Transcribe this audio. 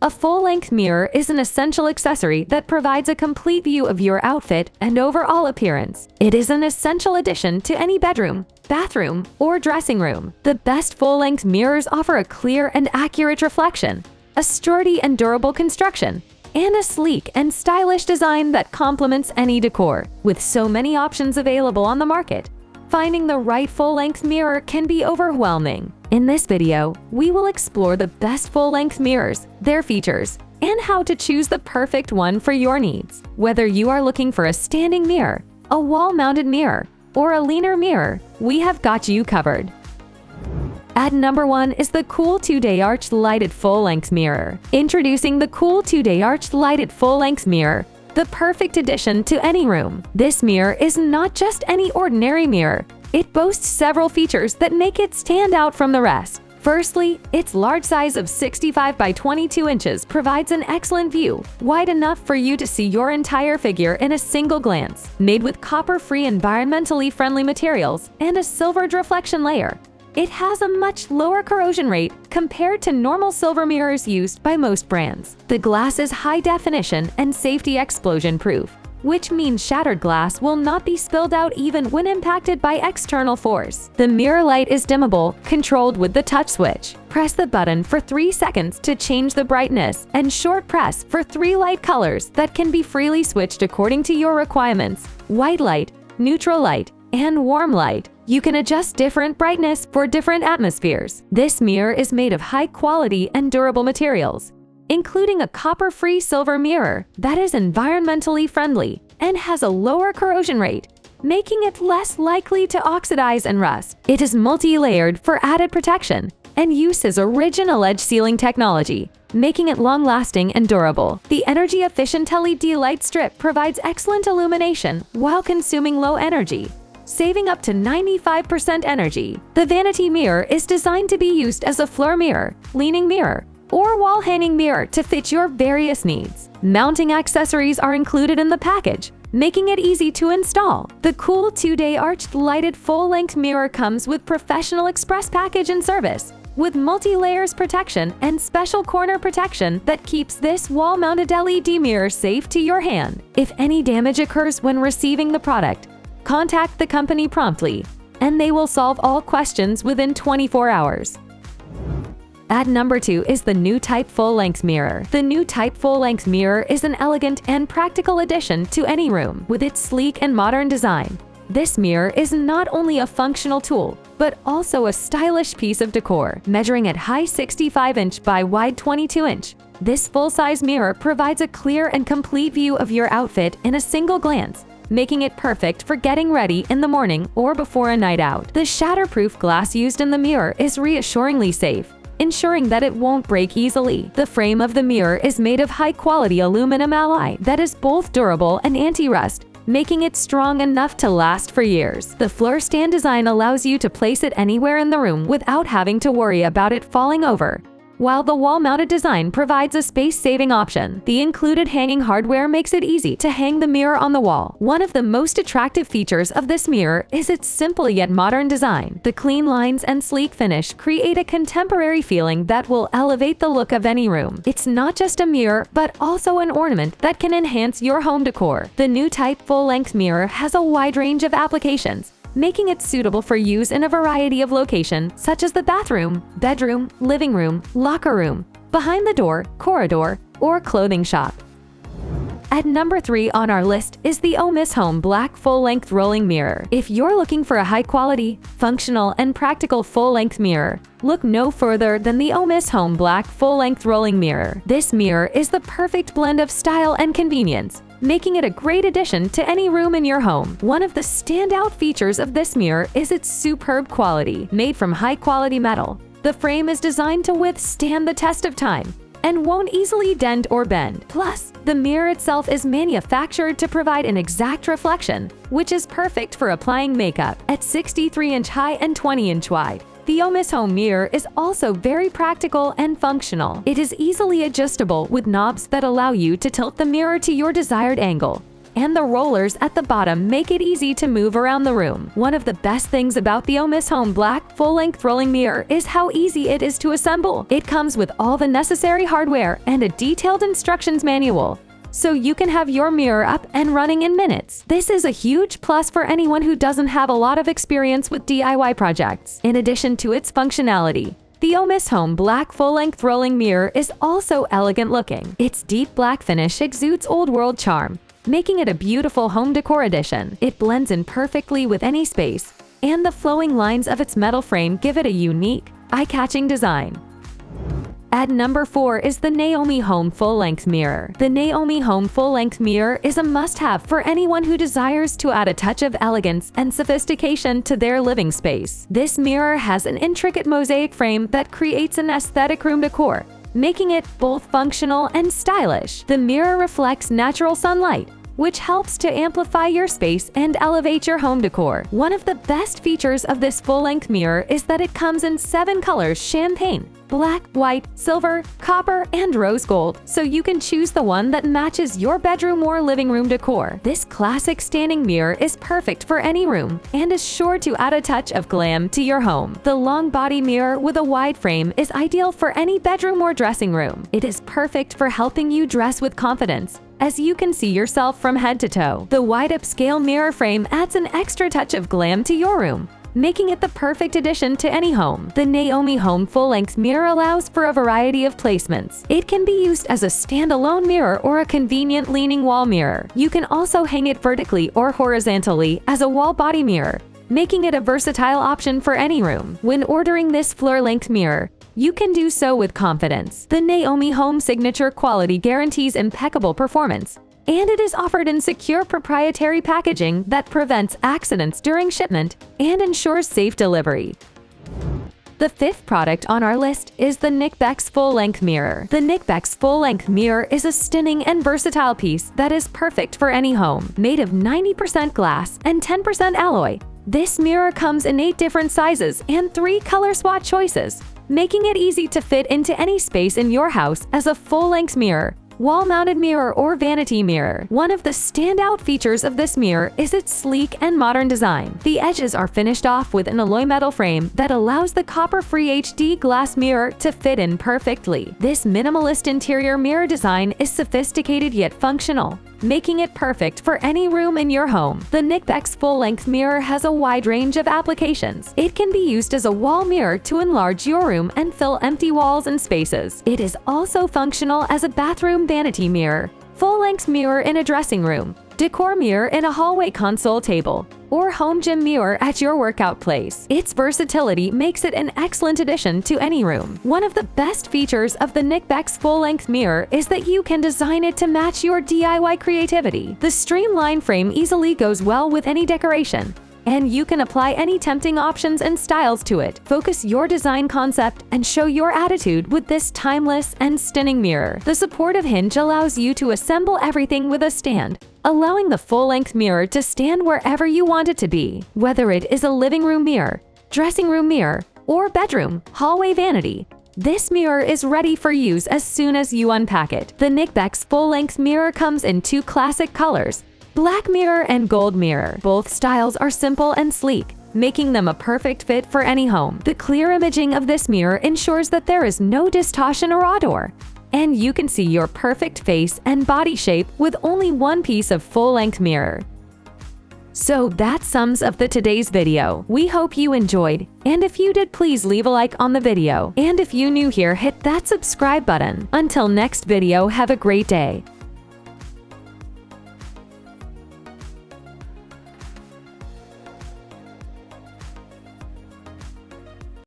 A full-length mirror is an essential accessory that provides a complete view of your outfit and overall appearance. It is an essential addition to any bedroom, bathroom, or dressing room. The best full-length mirrors offer a clear and accurate reflection, a sturdy and durable construction, and a sleek and stylish design that complements any decor. With so many options available on the market, finding the right full-length mirror can be overwhelming. In this video, we will explore the best full-length mirrors, their features, and how to choose the perfect one for your needs. Whether you are looking for a standing mirror, a wall-mounted mirror, or a leaner mirror, we have got you covered. At number 1 is the Cool 2-Day Arched Lighted Full-Length Mirror. Introducing the Cool 2-Day Arched Lighted Full-Length Mirror, the perfect addition to any room. This mirror is not just any ordinary mirror. It boasts several features that make it stand out from the rest. Firstly, its large size of 65 by 22 inches provides an excellent view, wide enough for you to see your entire figure in a single glance. Made with copper-free environmentally friendly materials and a silvered reflection layer, it has a much lower corrosion rate compared to normal silver mirrors used by most brands. The glass is high definition and safety explosion-proof, which means shattered glass will not be spilled out even when impacted by external force. The mirror light is dimmable, controlled with the touch switch. Press the button for 3 seconds to change the brightness, and short press for 3 light colors that can be freely switched according to your requirements: white light, neutral light, and warm light. You can adjust different brightness for different atmospheres. This mirror is made of high quality and durable materials, including a copper-free silver mirror that is environmentally friendly and has a lower corrosion rate, making it less likely to oxidize and rust. It is multi-layered for added protection and uses original edge sealing technology, making it long-lasting and durable. The energy-efficient LED light strip provides excellent illumination while consuming low energy, saving up to 95% energy. The vanity mirror is designed to be used as a floor mirror, leaning mirror, or wall-hanging mirror to fit your various needs. Mounting accessories are included in the package, making it easy to install. The Cool 2-Day Arched Lighted Full-Length Mirror comes with professional express package and service, with multi-layers protection and special corner protection that keeps this wall-mounted LED mirror safe to your hand. If any damage occurs when receiving the product, contact the company promptly, and they will solve all questions within 24 hours. At number 2 is the NeuType Full-Length Mirror. The NeuType Full-Length Mirror is an elegant and practical addition to any room. With its sleek and modern design, this mirror is not only a functional tool, but also a stylish piece of decor. Measuring at high 65-inch by wide 22-inch, this full-size mirror provides a clear and complete view of your outfit in a single glance, making it perfect for getting ready in the morning or before a night out. The shatterproof glass used in the mirror is reassuringly safe, ensuring that it won't break easily. The frame of the mirror is made of high-quality aluminum alloy that is both durable and anti-rust, making it strong enough to last for years. The floor stand design allows you to place it anywhere in the room without having to worry about it falling over, while the wall-mounted design provides a space-saving option. The included hanging hardware makes it easy to hang the mirror on the wall. One of the most attractive features of this mirror is its simple yet modern design. The clean lines and sleek finish create a contemporary feeling that will elevate the look of any room. It's not just a mirror, but also an ornament that can enhance your home decor. The NeuType full-length mirror has a wide range of applications, making it suitable for use in a variety of locations, such as the bathroom, bedroom, living room, locker room, behind the door, corridor, or clothing shop. At number 3 on our list is the OMISHOME Black Full-Length Rolling Mirror. If you're looking for a high-quality, functional, and practical full-length mirror, look no further than the OMISHOME Black Full-Length Rolling Mirror. This mirror is the perfect blend of style and convenience, making it a great addition to any room in your home. One of the standout features of this mirror is its superb quality. Made from high-quality metal, the frame is designed to withstand the test of time and won't easily dent or bend. Plus, the mirror itself is manufactured to provide an exact reflection, which is perfect for applying makeup. At 63-inch high and 20-inch wide, the OMISHOME mirror is also very practical and functional. It is easily adjustable with knobs that allow you to tilt the mirror to your desired angle and the rollers at the bottom make it easy to move around the room. One of the best things about the OMISHOME Black full-length rolling mirror is how easy it is to assemble. It comes with all the necessary hardware and a detailed instructions manual, so you can have your mirror up and running in minutes. This is a huge plus for anyone who doesn't have a lot of experience with DIY projects. In addition to its functionality, the OMISHOME Black full-length rolling mirror is also elegant looking. Its deep black finish exudes old-world charm, making it a beautiful home decor addition. It blends in perfectly with any space, and the flowing lines of its metal frame give it a unique, eye-catching design. At number 4 is the Naomi Home full-length mirror. The Naomi Home full-length mirror is a must-have for anyone who desires to add a touch of elegance and sophistication to their living space. This mirror has an intricate mosaic frame that creates an aesthetic room decor, making it both functional and stylish. The mirror reflects natural sunlight, which helps to amplify your space and elevate your home decor. One of the best features of this full-length mirror is that it comes in 7 colors: champagne, black, white, silver, copper, and rose gold, so you can choose the one that matches your bedroom or living room decor. This classic standing mirror is perfect for any room and is sure to add a touch of glam to your home. The long body mirror with a wide frame is ideal for any bedroom or dressing room. It is perfect for helping you dress with confidence, as you can see yourself from head to toe. The wide upscale mirror frame adds an extra touch of glam to your room, making it the perfect addition to any home. The Naomi Home full-length mirror allows for a variety of placements. It can be used as a standalone mirror or a convenient leaning wall mirror. You can also hang it vertically or horizontally as a wall body mirror, making it a versatile option for any room. When ordering this floor-length mirror, you can do so with confidence. The Naomi Home signature quality guarantees impeccable performance, and it is offered in secure proprietary packaging that prevents accidents during shipment and ensures safe delivery. The 5th product on our list is the NicBex full-length mirror. The NicBex full-length mirror is a stunning and versatile piece that is perfect for any home. Made of 90% glass and 10% alloy, this mirror comes in 8 different sizes and 3 color swatch choices, making it easy to fit into any space in your house as a full-length mirror, wall-mounted mirror, or vanity mirror. One of the standout features of this mirror is its sleek and modern design. The edges are finished off with an alloy metal frame that allows the copper-free HD glass mirror to fit in perfectly. This minimalist interior mirror design is sophisticated yet functional, making it perfect for any room in your home. The NicBex full-length mirror has a wide range of applications. It can be used as a wall mirror to enlarge your room and fill empty walls and spaces. It is also functional as a bathroom vanity mirror, full-length mirror in a dressing room, decor mirror in a hallway console table, or home gym mirror at your workout place. Its versatility makes it an excellent addition to any room. One of the best features of the NicBex full-length mirror is that you can design it to match your DIY creativity. The streamlined frame easily goes well with any decoration, and you can apply any tempting options and styles to it. Focus your design concept and show your attitude with this timeless and stunning mirror. The supportive hinge allows you to assemble everything with a stand, allowing the full-length mirror to stand wherever you want it to be. Whether it is a living room mirror, dressing room mirror, or bedroom, hallway vanity, this mirror is ready for use as soon as you unpack it. The NicBex full-length mirror comes in 2 classic colors: black mirror and gold mirror. Both styles are simple and sleek, making them a perfect fit for any home. The clear imaging of this mirror ensures that there is no distortion or odor, and you can see your perfect face and body shape with only one piece of full-length mirror. So that sums up today's video. We hope you enjoyed, and if you did, please leave a like on the video. And if you're new here, hit that subscribe button. Until next video, have a great day.